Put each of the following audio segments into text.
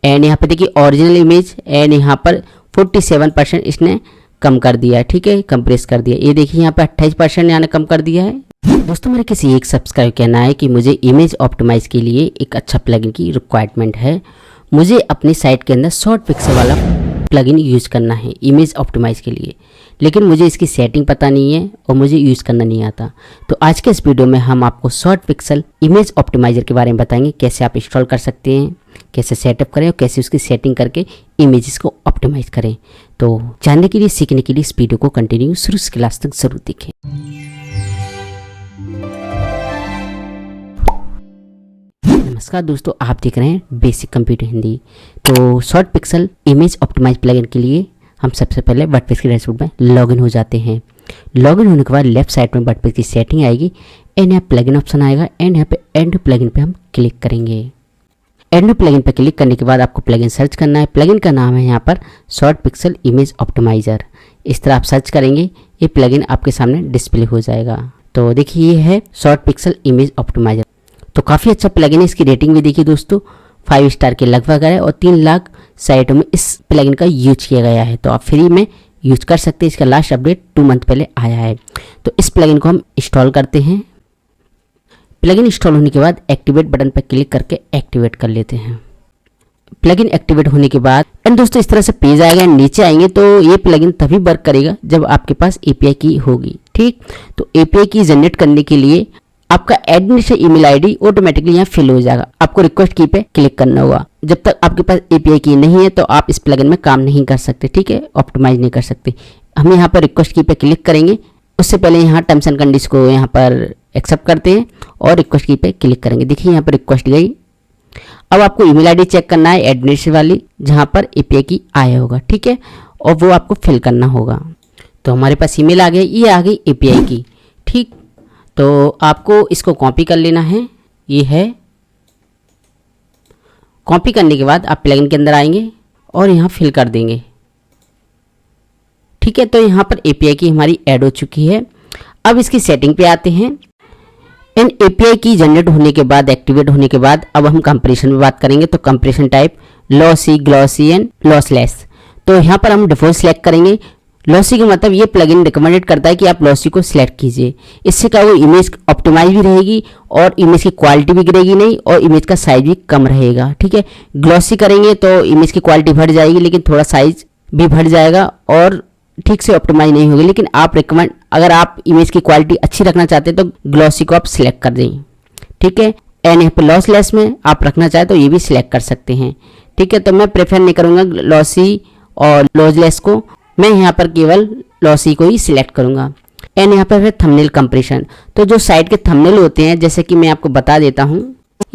And यहाँ पे देखिए ओरिजिनल इमेज एंड यहाँ पर 47% इसने कम कर दिया है, ठीक है, कंप्रेस कर दिया। ये देखिए यहाँ पे 28% यहाँ ने कम कर दिया है। दोस्तों मेरे किसी एक सब्सक्राइब कहना है कि मुझे इमेज ऑप्टिमाइज के लिए एक अच्छा प्लगइन की रिक्वायरमेंट है। मुझे अपनी साइट के अंदर शॉर्ट पिक्सल वाला प्लगइन यूज़ करना है इमेज ऑप्टिमाइज के लिए, लेकिन मुझे इसकी सेटिंग पता नहीं है और मुझे यूज़ करना नहीं आता। तो आज के इस वीडियो में हम आपको शॉर्ट पिक्सल इमेज ऑप्टिमाइजर के बारे में बताएंगे, कैसे आप इंस्टॉल कर सकते हैं, कैसे सेटअप करें और कैसे उसकी सेटिंग करके इमेजेस को ऑप्टिमाइज करें। तो जानने के लिए, सीखने के लिए इस वीडियो को कंटिन्यू शुरू से क्लास तक जरूर देखें। नमस्कार दोस्तों, आप देख रहे हैं बेसिक कंप्यूटर हिंदी। तो short pixel image optimise plugin के लिए हम सबसे पहले वर्डप्रेस के डैशबोर्ड में लॉगिन हो जाते हैं। लॉगिन होने के बाद लेफ्ट साइड में वर्डप्रेस की सेटिंग आएगी एंड यहाँ प्लगइन ऑप्शन आएगा एंड यहाँ पे एड प्लगइन पे हम क्लिक करेंगे। एड प्लगइन पे क्लिक करने के बाद आपको प्लगइन सर्च करना है। प्लगइन का नाम है यहाँ पर शॉर्ट पिक्सल इमेज ऑप्टिमाइजर। इस तरह आप सर्च करेंगे, ये प्लगइन आपके सामने डिस्प्ले हो जाएगा। तो देखिए ये है शॉर्ट पिक्सल इमेज ऑप्टिमाइजर। तो काफ़ी अच्छा प्लगइन है। इसकी रेटिंग भी देखिए दोस्तों 5 स्टार के लगभग है और 3 लाख साइटों में इस प्लगइन का यूज किया गया है। तो आप फ्री में यूज कर सकते हैं। इसका लास्ट अपडेट 2 मंथ पहले आया है। तो इस प्लगइन को हम इंस्टॉल करते हैं। प्लगइन इंस्टॉल होने के बाद एक्टिवेट बटन पर क्लिक करके एक्टिवेट कर लेते हैं। प्लगइन एक्टिवेट होने के बाद एंड दोस्तों इस तरह से पेज आएगा। नीचे आएंगे तो ये प्लगइन तभी वर्क करेगा जब आपके पास एपीआई की होगी, ठीक। तो एपीआई की जनरेट करने के लिए आपका एडमिनिस्ट्रेटर ईमेल आईडी ऑटोमेटिकली यहाँ फिल हो जाएगा। आपको रिक्वेस्ट की पे क्लिक करना होगा। जब तक आपके पास एपीआई की नहीं है तो आप इस प्लगइन में काम नहीं कर सकते, ठीक है, ऑप्टिमाइज नहीं कर सकते। हम यहाँ पर रिक्वेस्ट की पे क्लिक करेंगे। उससे पहले यहाँ टर्म्स एंड कंडीशन को यहाँ पर एक्सेप्ट करते हैं और रिक्वेस्ट की पे क्लिक करेंगे। देखिए यहाँ पर रिक्वेस्ट गई। अब आपको ईमेल आईडी चेक करना है एडमिनिस्ट्रेटर वाली, जहाँ पर एपीआई की आया होगा, ठीक है, और वो आपको फिल करना होगा। तो हमारे पास ईमेल आ गई, ये आ गई एपीआई की, ठीक। तो आपको इसको कॉपी कर लेना है। ये है, कॉपी करने के बाद आप प्लगइन के अंदर आएंगे और यहाँ फिल कर देंगे, ठीक है। तो यहाँ पर एपीआई की हमारी ऐड हो चुकी है। अब इसकी सेटिंग पे आते हैं एंड एपीआई की जनरेट होने के बाद, एक्टिवेट होने के बाद अब हम कंप्रेशन में बात करेंगे। तो compression type lossy, glossy and lossless. तो यहाँ पर हम डिफॉल्ट सेलेक्ट करेंगे। लॉसी का मतलब ये प्लगइन रिकमेंडेड करता है कि आप लॉसी को सिलेक्ट कीजिए। इससे क्या वो इमेज ऑप्टिमाइज भी रहेगी और इमेज की क्वालिटी भी गिरेगी नहीं और इमेज का साइज भी कम रहेगा, ठीक है। ग्लॉसी करेंगे तो इमेज की क्वालिटी बढ़ जाएगी लेकिन थोड़ा साइज भी बढ़ जाएगा और ठीक से ऑप्टिमाइज नहीं होगी। लेकिन आप रिकमेंड, अगर आप इमेज की क्वालिटी अच्छी रखना चाहते हैं तो ग्लॉसी को आप सिलेक्ट कर दें, ठीक है। एंड यहाँ पर लॉसलेस में आप रखना चाहें तो ये भी सिलेक्ट कर सकते हैं, ठीक है। तो मैं प्रेफर नहीं करूँगा लॉसी और लॉसलेस को, मैं यहाँ पर केवल लॉसी को ही सिलेक्ट करूँगा। एंड यहाँ पर है थंबनेल कंप्रेशन। तो जो साइट के थंबनेल होते हैं, जैसे कि मैं आपको बता देता हूँ,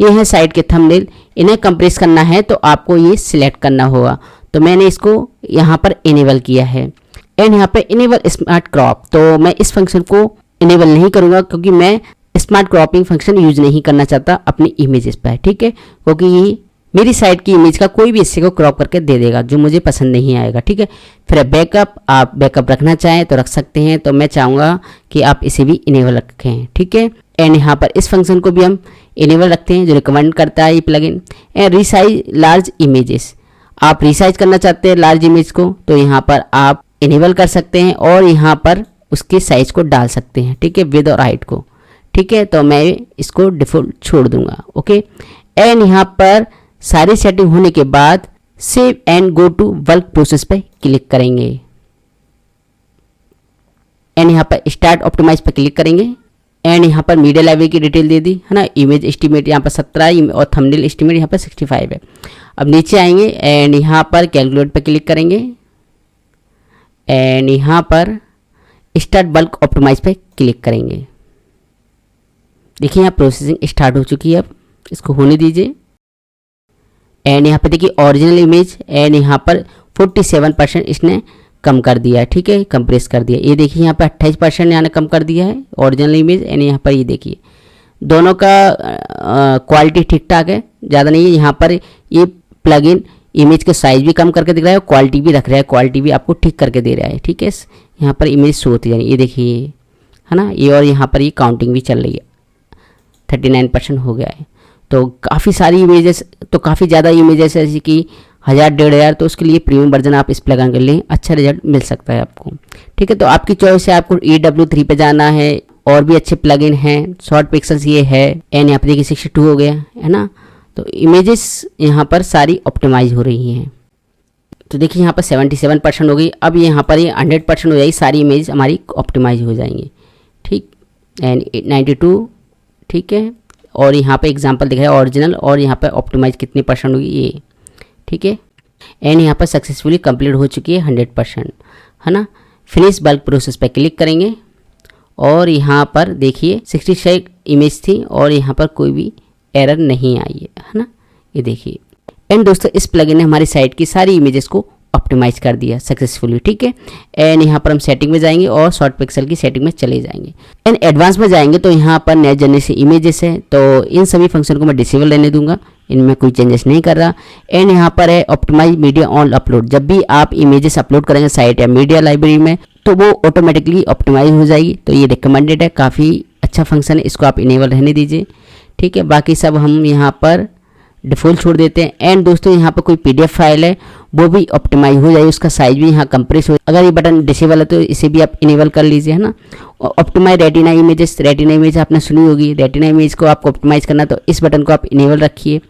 ये है साइट के थंबनेल, इन्हें कंप्रेस करना है तो आपको ये सिलेक्ट करना होगा। तो मैंने इसको यहाँ पर इनेबल किया है। एंड यहाँ पे इनेबल स्मार्ट क्रॉप, तो मैं इस फंक्शन को इनेबल नहीं करूँगा क्योंकि मैं स्मार्ट क्रॉपिंग फंक्शन यूज नहीं करना चाहता अपनी इमेजेस पर, ठीक है, क्योंकि ये मेरी साइट की इमेज का कोई भी हिस्से को क्रॉप करके दे देगा जो मुझे पसंद नहीं आएगा, ठीक है। फिर बैकअप, आप बैकअप रखना चाहें तो रख सकते हैं। तो मैं चाहूँगा कि आप इसे भी इनेबल रखें, ठीक है। एंड यहाँ पर इस फंक्शन को भी हम इनेबल रखते हैं जो रिकमेंड करता है ये plugin. And resize large images, आप रीसाइज करना चाहते हैं लार्ज इमेज को तो यहाँ पर आप इनेबल कर सकते हैं और यहाँ पर उसके साइज को डाल सकते हैं, ठीक है, विद और हाइट को, ठीक है। तो मैं इसको डिफॉल्ट छोड़ दूंगा, ओके। एंड यहाँ पर सारी सेटिंग होने के बाद save and go to work process पे क्लिक करेंगे। एंड यहाँ पर स्टार्ट ऑप्टिमाइज पे क्लिक करेंगे। एंड यहाँ पर मीडिया लाइब्रेरी की डिटेल दे दी है ना। इमेज एस्टिमेट यहाँ पर 17 और थंबनेल एस्टिमेट यहाँ पर 65 है। अब नीचे आएंगे एंड यहाँ पर कैलकुलेट पे क्लिक करेंगे एंड यहाँ पर स्टार्ट बल्क ऑप्टिमाइज पे क्लिक करेंगे। देखिए यहाँ प्रोसेसिंग स्टार्ट हो चुकी है। अब इसको होने दीजिए। एंड यहाँ पे देखिए ओरिजिनल इमेज एंड यहाँ पर 47% इसने कम कर दिया है, ठीक है, कंप्रेस कर दिया। ये देखिए यहाँ पे 28% यहाँ ने कम कर दिया है ओरिजिनल इमेज एंड यहाँ पर ये देखिए दोनों का क्वालिटी ठीक ठाक है, ज़्यादा नहीं है। यहाँ पर ये प्लगइन इमेज के साइज भी कम करके दिख रहा है और क्वालिटी भी रख रहा है, क्वालिटी भी आपको ठीक करके दे रहा है, ठीक है। यहाँ पर इमेज शो होती है, ये देखिए है ना, ये और यहाँ पर ये काउंटिंग भी चल रही है, 39% हो गया है। तो काफ़ी सारी इमेजेस, तो काफ़ी ज़्यादा इमेजेस जैसे कि 1000-1500, तो उसके लिए प्रीमियम वर्जन आप इस प्लगइन के लिए अच्छा रिजल्ट मिल सकता है आपको। ठीक है, तो आपकी चॉइस है, आपको EW3 पे जाना है, और भी अच्छे प्लगइन हैं। शॉर्ट पिक्सल्स ये है, एंड यहाँ पर देखिए 62 हो गया है ना। तो इमेजेस यहाँ पर सारी ऑप्टिमाइज हो रही हैं। तो देखिए यहाँ पर 77% हो गई। अब यहाँ पर ये 100% हो जाएगी, सारी इमेज हमारी ऑप्टिमाइज हो जाएंगी। ठीक, एंड 92, ठीक है। और यहाँ पे एग्जांपल दिखाया ओरिजिनल, और यहाँ पे ऑप्टिमाइज कितनी परसेंट होगी ये, ठीक है। एंड यहाँ पर सक्सेसफुली कंप्लीट हो चुकी है 100%, है ना। फिनिश बल्क प्रोसेस पे क्लिक करेंगे, और यहाँ पर देखिए 66 इमेज थी, और यहाँ पर कोई भी एरर नहीं आई है ना, ये देखिए। एंड दोस्तों इस प्लगइन ने हमारी साइट की सारी इमेजेस को ऑप्टिमाइज कर दिया सक्सेसफुली। ठीक है, एंड यहाँ पर हम सेटिंग में जाएंगे और शॉर्ट पिक्सल की सेटिंग में चले जाएंगे। एंड एडवांस में जाएंगे तो यहाँ पर नेक्स्ट जनरेशन इमेजेस है, तो इन सभी फंक्शन को मैं डिसेबल रहने दूंगा, इनमें कोई चेंजेस नहीं कर रहा। एंड यहाँ पर है ऑप्टिमाइज मीडिया ऑन अपलोड। जब भी आप इमेजेस अपलोड करेंगे साइट या मीडिया लाइब्रेरी में, तो वो ऑटोमेटिकली ऑप्टिमाइज हो जाएगी। तो ये रिकमेंडेड है, काफ़ी अच्छा फंक्शन है, इसको आप इनेबल रहने दीजिए। ठीक है, बाकी सब हम यहाँ पर डिफ़ॉल्ट छोड़ देते हैं। एंड दोस्तों यहाँ पर कोई PDF फाइल है वो भी ऑप्टिमाइज हो जाए, उसका साइज भी यहाँ कंप्रेस हो। अगर ये बटन डिसेबल है तो इसे भी आप इनेबल कर लीजिए, है ना। Optimize retina images, retina image आपने सुनी होगी, रेटिना इमेज को आपको ऑप्टिमाइज करना, तो इस बटन को आप इनेबल रखिए,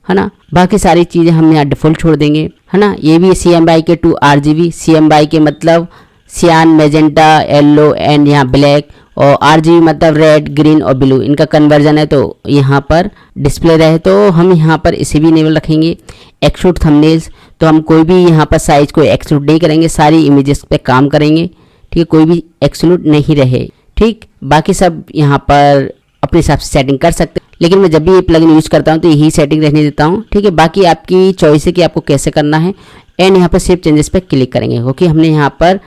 है ना। बाकी सारी चीज़ें हम यहाँ डिफ़ॉल्ट छोड़ देंगे, है ना। ये भी CMYK के 2 RGB, CMYK मतलब सियान, मैजेंटा, येलो एंड यहाँ ब्लैक, और RGB मतलब रेड, ग्रीन और ब्लू, इनका कन्वर्जन है, तो यहाँ पर डिस्प्ले रहे, तो हम यहाँ पर इसे भी इनेबल रखेंगे। एक्सट्रूड थंबनेल्स, तो हम कोई भी यहाँ पर साइज को एक्सट्रूड नहीं करेंगे, सारी इमेजेस पे काम करेंगे। ठीक है, कोई भी एक्सट्रूड नहीं रहे। ठीक, बाकी सब यहाँ पर अपने हिसाब से सेटिंग कर सकते हैं, लेकिन मैं जब भी ये प्लगइन यूज़ करता हूँ तो यही सेटिंग रहने देता हूँ। ठीक है, बाकी आपकी चॉइस है कि आपको कैसे करना है। एंड यहाँ पर सेव चेंजेस पे क्लिक करेंगे, क्योंकि हमने यहाँ पर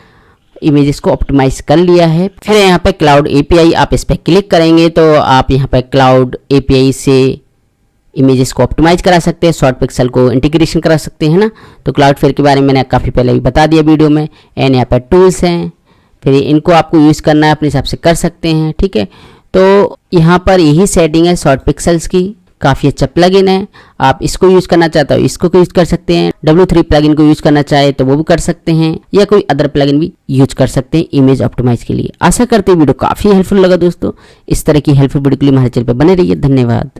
इमेजेस को ऑप्टिमाइज कर लिया है। फिर यहाँ पे क्लाउड API, आप इस पर क्लिक करेंगे तो आप यहाँ पे क्लाउड API से इमेजेस को ऑप्टिमाइज करा सकते हैं, शॉर्ट पिक्सल को इंटीग्रेशन करा सकते हैं ना। तो क्लाउडफ्लेयर के बारे में मैंने काफ़ी पहले भी बता दिया वीडियो में। एंड यहाँ पर टूल्स हैं, फिर इनको आपको यूज़ करना है, अपने हिसाब से कर सकते हैं। ठीक है, तो यहाँ पर यही सेटिंग है शॉर्ट पिक्सल्स की, काफ़ी अच्छा प्लगइन है। आप इसको यूज़ करना चाहते हो इसको यूज़ कर सकते हैं, W3 प्लगइन को यूज़ करना चाहे तो वो भी कर सकते हैं, या कोई अदर प्लगइन भी यूज कर सकते हैं इमेज ऑप्टिमाइज के लिए। आशा करते हैं वीडियो काफ़ी हेल्पफुल लगा दोस्तों। इस तरह की हेल्पफुल वीडियो के लिए हमारे चैनल पर बने रहिए। धन्यवाद।